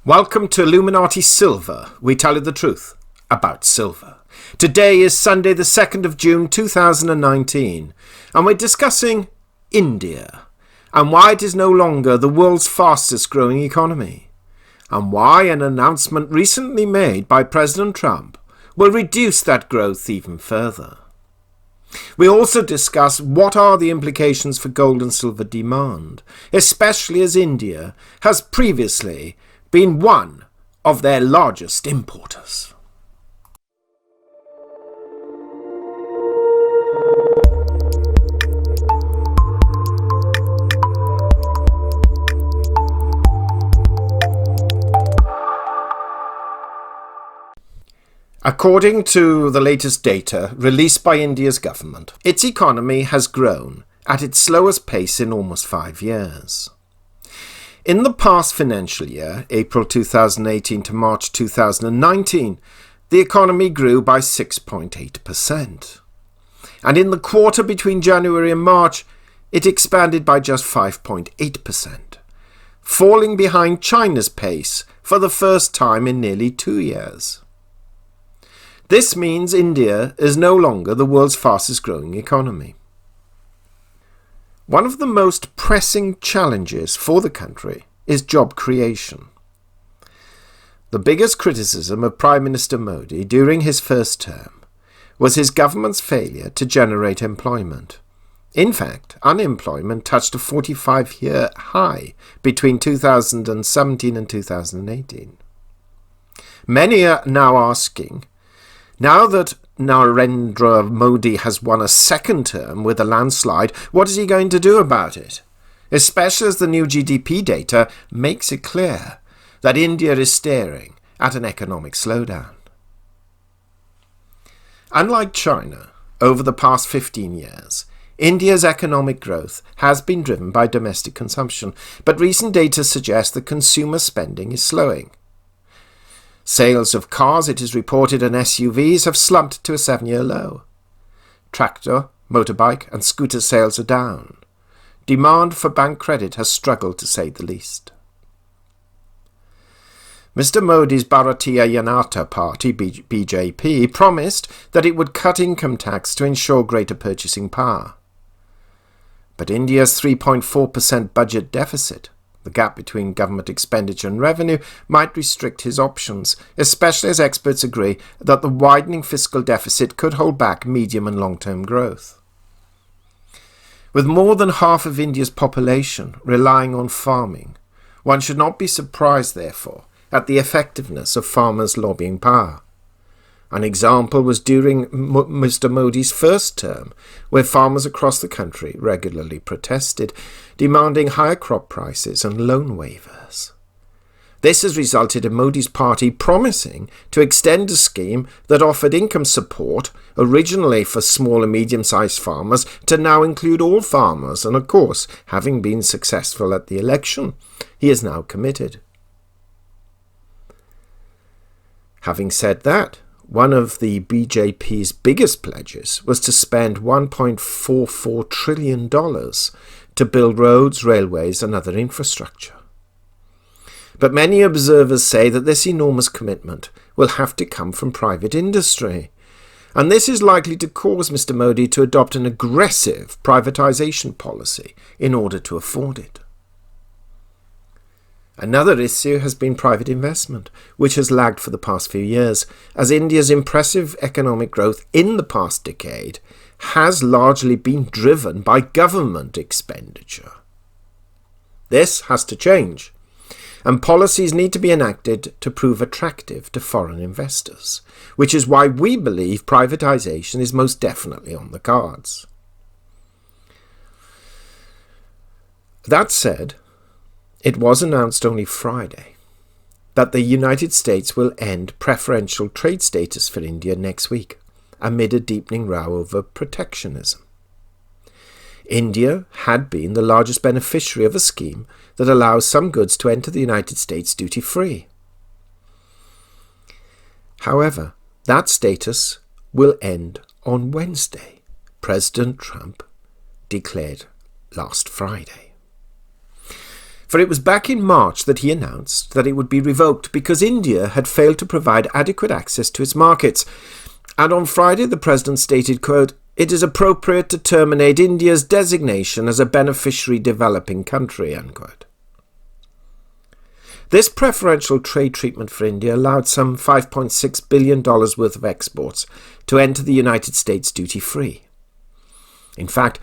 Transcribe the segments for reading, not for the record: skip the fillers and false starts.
Welcome to Illuminati Silver. We tell you the truth about silver. Today is Sunday the 2nd of June 2019 and we're discussing India and why it is no longer the world's fastest growing economy and why an announcement recently made by President Trump will reduce that growth even further. We also discuss what are the implications for gold and silver demand, especially as India has previously been one of their largest importers. According to the latest data released by India's government, its economy has grown at its slowest pace in almost 5 years. In the past financial year, April 2018 to March 2019, the economy grew by 6.8%. And in the quarter between January and March, it expanded by just 5.8%, falling behind China's pace for the first time in nearly 2 years. This means India is no longer the world's fastest growing economy. One of the most pressing challenges for the country is job creation. The biggest criticism of Prime Minister Modi during his first term was his government's failure to generate employment. In fact, unemployment touched a 45-year high between 2017 and 2018. Many are now asking, now that Narendra Modi has won a second term with a landslide, what is he going to do about it? Especially as the new GDP data makes it clear that India is staring at an economic slowdown. Unlike China, over the past 15 years, India's economic growth has been driven by domestic consumption, but recent data suggests that consumer spending is slowing. Sales of cars, it is reported, and SUVs have slumped to a 7-year low. Tractor, motorbike and scooter sales are down. Demand for bank credit has struggled, to say the least. Mr. Modi's Bharatiya Janata Party, BJP, promised that it would cut income tax to ensure greater purchasing power. But India's 3.4% budget deficit, the gap between government expenditure and revenue, might restrict his options, especially as experts agree that the widening fiscal deficit could hold back medium and long-term growth. With more than half of India's population relying on farming, one should not be surprised, therefore, at the effectiveness of farmers' lobbying power. An example was during Mr. Modi's first term, where farmers across the country regularly protested, demanding higher crop prices and loan waivers. This has resulted in Modi's party promising to extend a scheme that offered income support, originally for small and medium-sized farmers, to now include all farmers, and of course, having been successful at the election, he is now committed. Having said that, one of the BJP's biggest pledges was to spend $1.44 trillion to build roads, railways and other infrastructure. But many observers say that this enormous commitment will have to come from private industry, and this is likely to cause Mr. Modi to adopt an aggressive privatization policy in order to afford it. Another issue has been private investment, which has lagged for the past few years, as India's impressive economic growth in the past decade has largely been driven by government expenditure. This has to change, and policies need to be enacted to prove attractive to foreign investors, which is why we believe privatization is most definitely on the cards. That said, it was announced only Friday that the United States will end preferential trade status for India next week, amid a deepening row over protectionism. India had been the largest beneficiary of a scheme that allows some goods to enter the United States duty-free. However, that status will end on Wednesday, President Trump declared last Friday. For it was back in March that he announced that it would be revoked because India had failed to provide adequate access to its markets. And on Friday, the president stated, quote, "It is appropriate to terminate India's designation as a beneficiary developing country," unquote. This preferential trade treatment for India allowed some $5.6 billion worth of exports to enter the United States duty-free. In fact,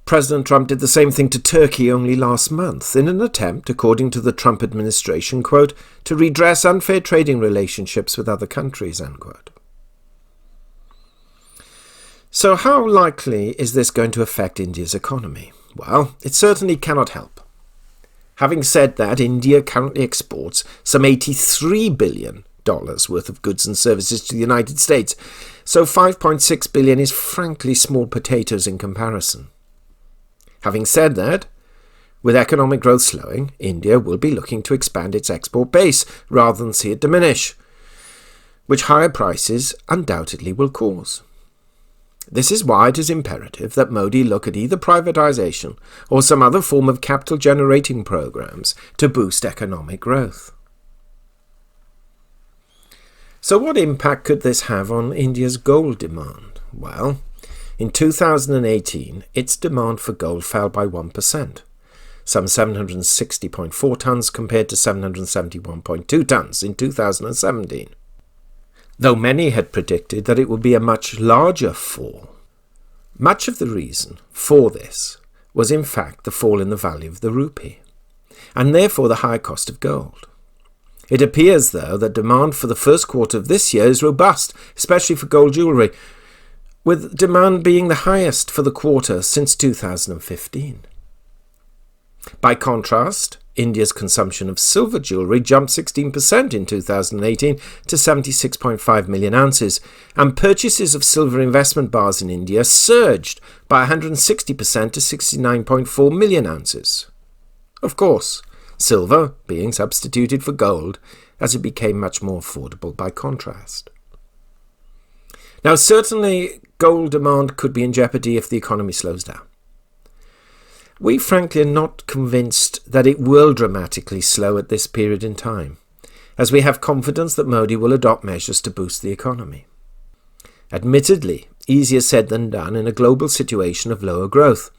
President Trump did the same thing to Turkey only last month in an attempt, according to the Trump administration, quote, "to redress unfair trading relationships with other countries," unquote. So how likely is this going to affect India's economy? Well, it certainly cannot help. Having said that, India currently exports some $83 billion worth of goods and services to the United States, so $5.6 billion is frankly small potatoes in comparison. Having said that, with economic growth slowing, India will be looking to expand its export base rather than see it diminish, which higher prices undoubtedly will cause. This is why it is imperative that Modi look at either privatization or some other form of capital-generating programs to boost economic growth. So what impact could this have on India's gold demand? Well, in 2018, its demand for gold fell by 1%, some 760.4 tonnes compared to 771.2 tonnes in 2017. Though many had predicted that it would be a much larger fall. Much of the reason for this was in fact the fall in the value of the rupee, and therefore the high cost of gold. It appears, though, that demand for the first quarter of this year is robust, especially for gold jewellery, with demand being the highest for the quarter since 2015. By contrast, India's consumption of silver jewellery jumped 16% in 2018 to 76.5 million ounces, and purchases of silver investment bars in India surged by 160% to 69.4 million ounces. Of course, silver being substituted for gold as it became much more affordable by contrast. Now, certainly, gold demand could be in jeopardy if the economy slows down. We frankly are not convinced that it will dramatically slow at this period in time, as we have confidence that Modi will adopt measures to boost the economy. Admittedly, easier said than done in a global situation of lower growth,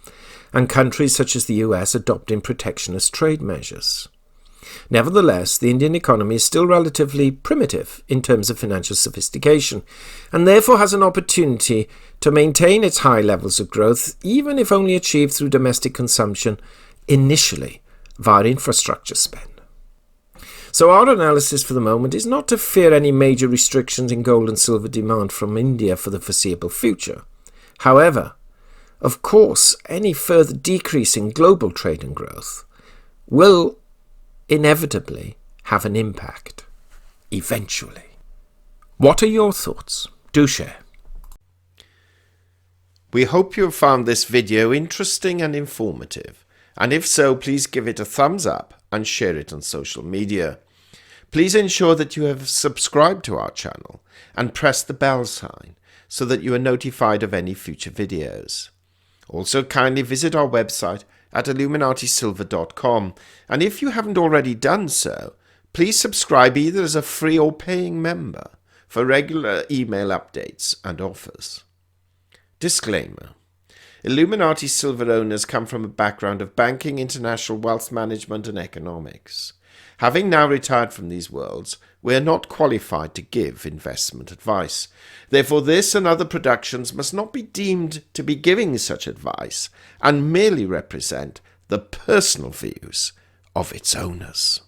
and countries such as the US adopting protectionist trade measures. Nevertheless, the Indian economy is still relatively primitive in terms of financial sophistication, and therefore has an opportunity to maintain its high levels of growth, even if only achieved through domestic consumption, initially via infrastructure spend. So our analysis for the moment is not to fear any major restrictions in gold and silver demand from India for the foreseeable future. However, of course, any further decrease in global trade and growth will inevitably have an impact, eventually. What are your thoughts? Do share. We hope you have found this video interesting and informative, and if so, please give it a thumbs up and share it on social media. Please ensure that you have subscribed to our channel and press the bell sign so that you are notified of any future videos. Also, kindly visit our website at illuminatisilver.com, and if you haven't already done so, please subscribe either as a free or paying member for regular email updates and offers. Disclaimer: Illuminati Silver owners come from a background of banking, international wealth management and economics. Having now retired from these worlds, we are not qualified to give investment advice. Therefore, this and other productions must not be deemed to be giving such advice and merely represent the personal views of its owners.